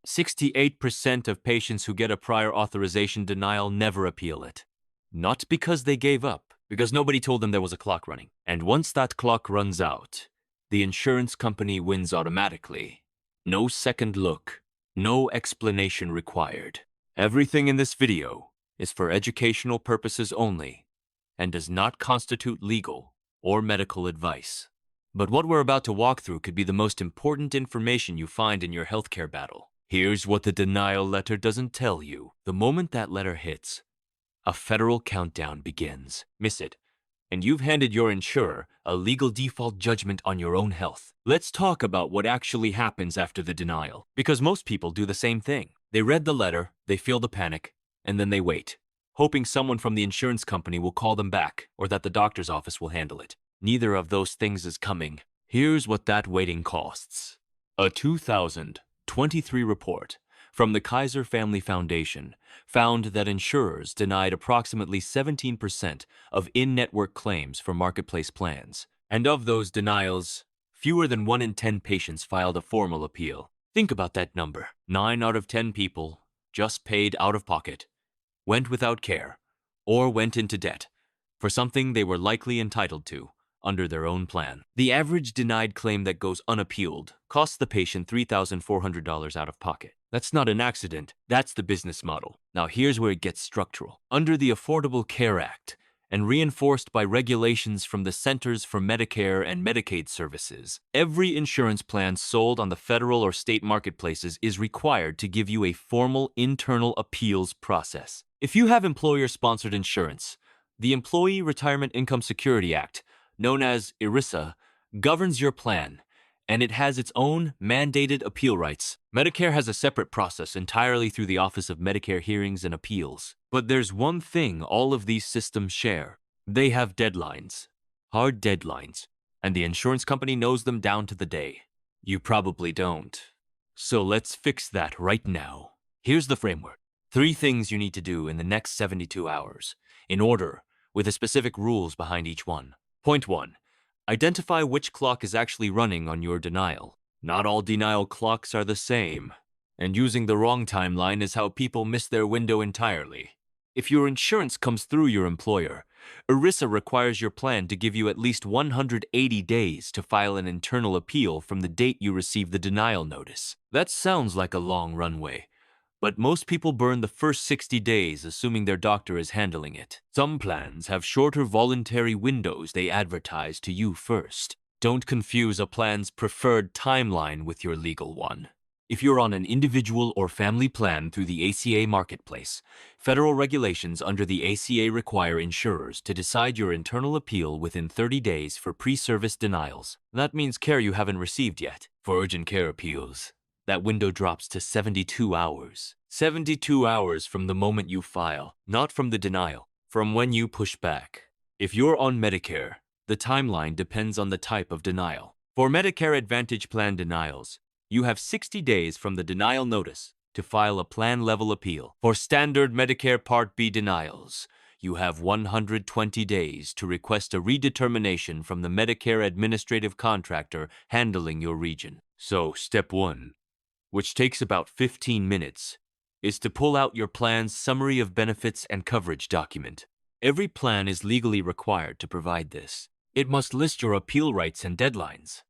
68% of patients who get a prior authorization denial never appeal it. Not because they gave up, because nobody told them there was a clock running. And once that clock runs out, the insurance company wins automatically. No second look, no explanation required. Everything in this video is for educational purposes only and does not constitute legal or medical advice. But what we're about to walk through could be the most important information you find in your healthcare battle. Here's what the denial letter doesn't tell you. The moment that letter hits, a federal countdown begins. Miss it, and you've handed your insurer a legal default judgment on your own health. Let's talk about what actually happens after the denial, because most people do the same thing. They read the letter, they feel the panic, and then they wait, hoping someone from the insurance company will call them back or that the doctor's office will handle it. Neither of those things is coming. Here's what that waiting costs. A 2023 report from the Kaiser Family Foundation found that insurers denied approximately 17% of in-network claims for marketplace plans. And of those denials, fewer than 1 in 10 patients filed a formal appeal. Think about that number. 9 out of 10 people just paid out of pocket, went without care, or went into debt for something they were likely entitled to under their own plan. The average denied claim that goes unappealed costs the patient $3,400 out of pocket. That's not an accident, that's the business model. Now here's where it gets structural. Under the Affordable Care Act, and reinforced by regulations from the Centers for Medicare and Medicaid Services, every insurance plan sold on the federal or state marketplaces is required to give you a formal internal appeals process. If you have employer-sponsored insurance, the Employee Retirement Income Security Act, known as ERISA, governs your plan, and it has its own mandated appeal rights. Medicare has a separate process entirely through the Office of Medicare Hearings and Appeals. But there's one thing all of these systems share. They have deadlines, hard deadlines, and the insurance company knows them down to the day. You probably don't. So let's fix that right now. Here's the framework. 3 things you need to do in the next 72 hours, in order, with the specific rules behind each one. Point 1. Identify which clock is actually running on your denial. Not all denial clocks are the same, and using the wrong timeline is how people miss their window entirely. If your insurance comes through your employer, ERISA requires your plan to give you at least 180 days to file an internal appeal from the date you receive the denial notice. That sounds like a long runway, but most people burn the first 60 days assuming their doctor is handling it. Some plans have shorter voluntary windows they advertise to you first. Don't confuse a plan's preferred timeline with your legal one. If you're on an individual or family plan through the ACA marketplace, federal regulations under the ACA require insurers to decide your internal appeal within 30 days for pre-service denials. That means care you haven't received yet. For urgent care appeals, that window drops to 72 hours. 72 hours from the moment you file, not from the denial, from when you push back. If you're on Medicare, the timeline depends on the type of denial. For Medicare Advantage plan denials, you have 60 days from the denial notice to file a plan-level appeal. For standard Medicare Part B denials, you have 120 days to request a redetermination from the Medicare administrative contractor handling your region. So, step 1, which takes about 15 minutes, is to pull out your plan's summary of benefits and coverage document. Every plan is legally required to provide this. It must list your appeal rights and deadlines.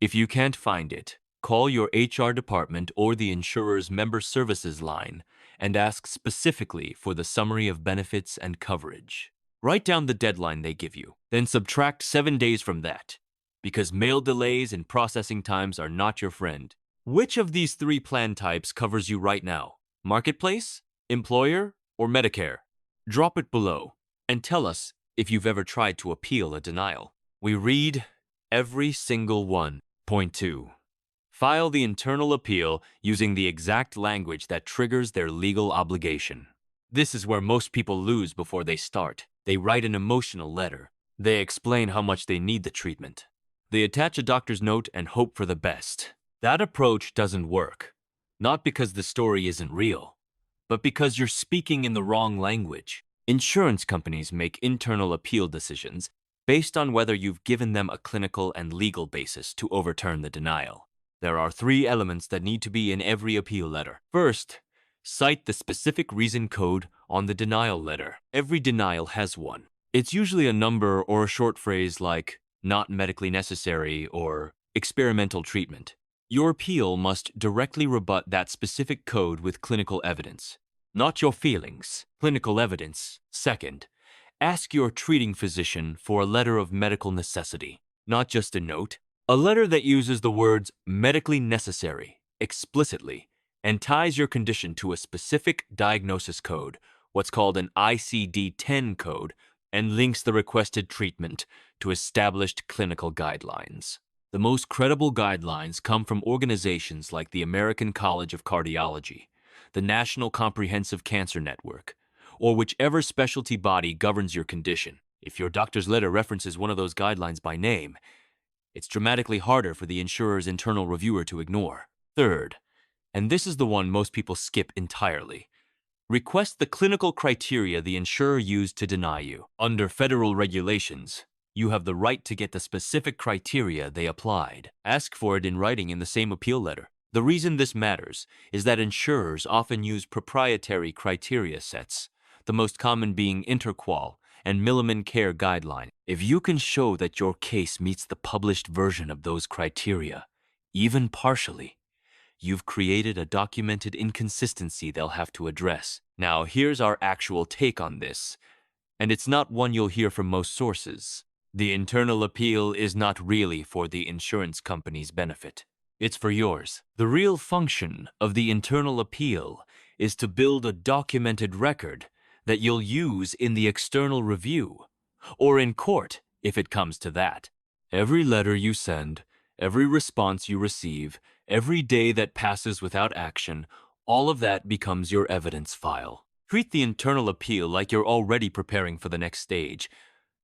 If you can't find it, call your HR department or the insurer's member services line and ask specifically for the summary of benefits and coverage. Write down the deadline they give you, then subtract 7 days from that, because mail delays and processing times are not your friend. Which of these 3 plan types covers you right now? Marketplace, employer, or Medicare? Drop it below and tell us if you've ever tried to appeal a denial. We read every single one. Point 2. File the internal appeal using the exact language that triggers their legal obligation. This is where most people lose before they start. They write an emotional letter. They explain how much they need the treatment. They attach a doctor's note and hope for the best. That approach doesn't work. Not because the story isn't real, but because you're speaking in the wrong language. Insurance companies make internal appeal decisions based on whether you've given them a clinical and legal basis to overturn the denial. There are 3 elements that need to be in every appeal letter. First, cite the specific reason code on the denial letter. Every denial has one. It's usually a number or a short phrase like not medically necessary or experimental treatment. Your appeal must directly rebut that specific code with clinical evidence, not your feelings, clinical evidence. Second, ask your treating physician for a letter of medical necessity, not just a note. A letter that uses the words medically necessary explicitly and ties your condition to a specific diagnosis code, what's called an ICD-10 code, and links the requested treatment to established clinical guidelines. The most credible guidelines come from organizations like the American College of Cardiology, the National Comprehensive Cancer Network, or whichever specialty body governs your condition. If your doctor's letter references one of those guidelines by name, it's dramatically harder for the insurer's internal reviewer to ignore. Third, and this is the one most people skip entirely, request the clinical criteria the insurer used to deny you. Under federal regulations, you have the right to get the specific criteria they applied. Ask for it in writing in the same appeal letter. The reason this matters is that insurers often use proprietary criteria sets, the most common being interqual and Milliman-Care guideline. If you can show that your case meets the published version of those criteria, even partially, you've created a documented inconsistency they'll have to address. Now, here's our actual take on this, and it's not one you'll hear from most sources. The internal appeal is not really for the insurance company's benefit. It's for yours. The real function of the internal appeal is to build a documented record that you'll use in the external review, or in court if it comes to that. Every letter you send, every response you receive, every day that passes without action, all of that becomes your evidence file. Treat the internal appeal like you're already preparing for the next stage,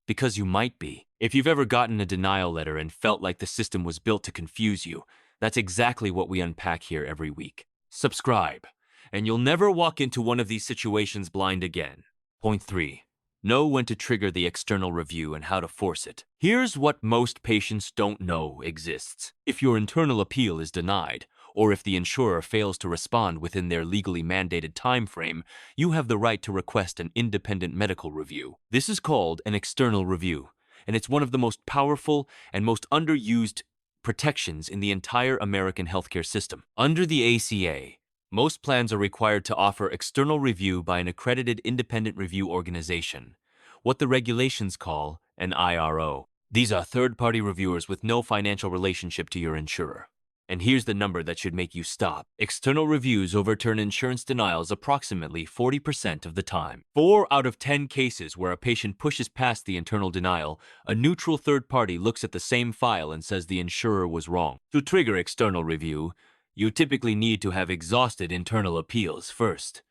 because you might be. If you've ever gotten a denial letter and felt like the system was built to confuse you, that's exactly what we unpack here every week. Subscribe, and you'll never walk into one of these situations blind again. Point 3. Know when to trigger the external review and how to force it. Here's what most patients don't know exists. If your internal appeal is denied, or if the insurer fails to respond within their legally mandated time frame, you have the right to request an independent medical review. This is called an external review, and it's one of the most powerful and most underused protections in the entire American healthcare system. Under the ACA, most plans are required to offer external review by an accredited independent review organization, what the regulations call an IRO. These are third-party reviewers with no financial relationship to your insurer. And here's the number that should make you stop. External reviews overturn insurance denials approximately 40% of the time. 4 out of 10 cases where a patient pushes past the internal denial, a neutral third party looks at the same file and says the insurer was wrong. To trigger external review, you typically need to have exhausted internal appeals first,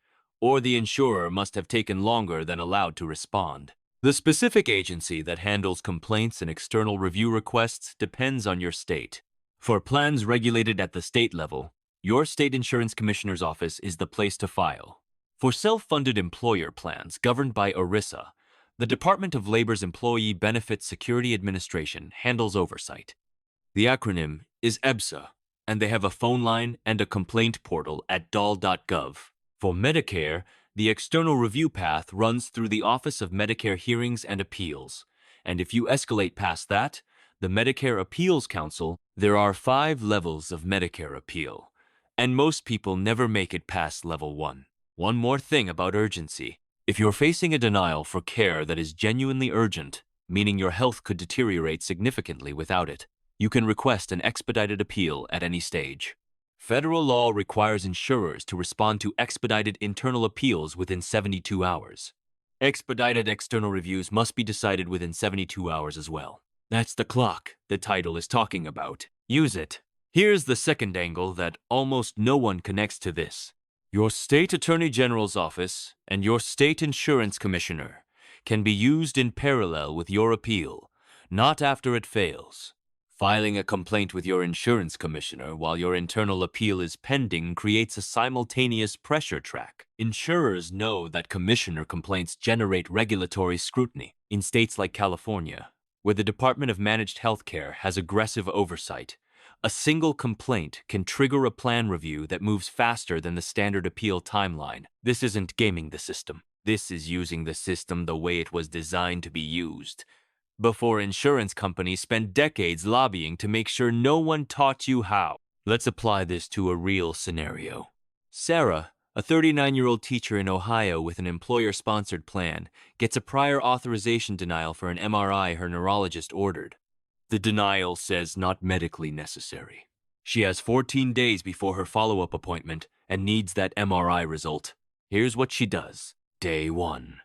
or the insurer must have taken longer than allowed to respond. The specific agency that handles complaints and external review requests depends on your state. For plans regulated at the state level, your state insurance commissioner's office is the place to file. For self-funded employer plans governed by ERISA, the Department of Labor's Employee Benefits Security Administration handles oversight. The acronym is EBSA, and they have a phone line and a complaint portal at dol.gov. For Medicare, the external review path runs through the Office of Medicare Hearings and Appeals, and if you escalate past that, the Medicare Appeals Council, there are 5 levels of Medicare appeal, and most people never make it past level 1. One more thing about urgency. If you're facing a denial for care that is genuinely urgent, meaning your health could deteriorate significantly without it, you can request an expedited appeal at any stage. Federal law requires insurers to respond to expedited internal appeals within 72 hours. Expedited external reviews must be decided within 72 hours as well. That's the clock the title is talking about. Use it. Here's the second angle that almost no one connects to this. Your state attorney general's office and your state insurance commissioner can be used in parallel with your appeal, not after it fails. Filing a complaint with your insurance commissioner while your internal appeal is pending creates a simultaneous pressure track. Insurers know that commissioner complaints generate regulatory scrutiny. In states like California, where the Department of Managed Healthcare has aggressive oversight, A single complaint can trigger a plan review that moves faster than the standard appeal timeline. This isn't gaming the system. This is using the system the way it was designed to be used. Before insurance companies spend decades lobbying to make sure no one taught you how. Let's apply this to a real scenario. Sarah, a 39-year-old teacher in Ohio with an employer-sponsored plan, gets a prior authorization denial for an MRI her neurologist ordered. The denial says not medically necessary. She has 14 days before her follow-up appointment and needs that MRI result. Here's what she does. Day 1.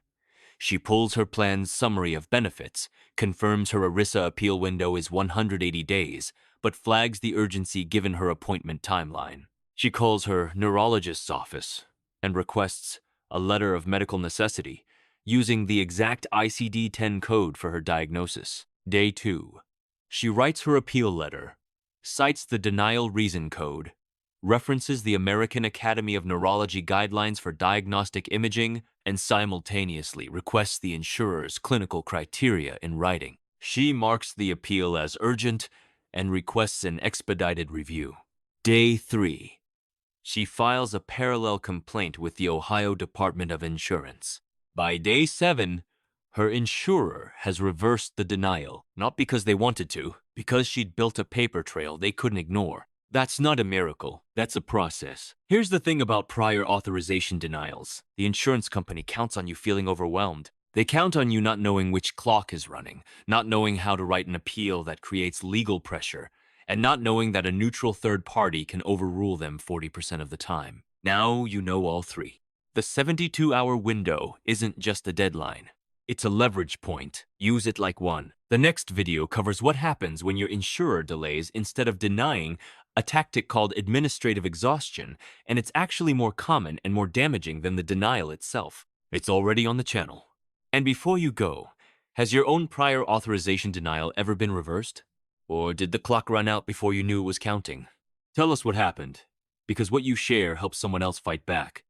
She pulls her plan's summary of benefits, confirms her ERISA appeal window is 180 days, but flags the urgency given her appointment timeline. She calls her neurologist's office and requests a letter of medical necessity, using the exact ICD-10 code for her diagnosis. Day 2. She writes her appeal letter, cites the denial reason code, references the American Academy of Neurology guidelines for diagnostic imaging, and simultaneously requests the insurer's clinical criteria in writing. She marks the appeal as urgent and requests an expedited review. Day 3. She files a parallel complaint with the Ohio Department of Insurance. By day 7, her insurer has reversed the denial, not because they wanted to, because she'd built a paper trail they couldn't ignore. That's not a miracle, that's a process. Here's the thing about prior authorization denials. The insurance company counts on you feeling overwhelmed. They count on you not knowing which clock is running, not knowing how to write an appeal that creates legal pressure, and not knowing that a neutral third party can overrule them 40% of the time. Now you know all three. The 72-hour window isn't just a deadline. It's a leverage point. Use it like one. The next video covers what happens when your insurer delays instead of denying, a tactic called administrative exhaustion, and it's actually more common and more damaging than the denial itself. It's already on the channel. And before you go, has your own prior authorization denial ever been reversed? Or did the clock run out before you knew it was counting? Tell us what happened, because what you share helps someone else fight back.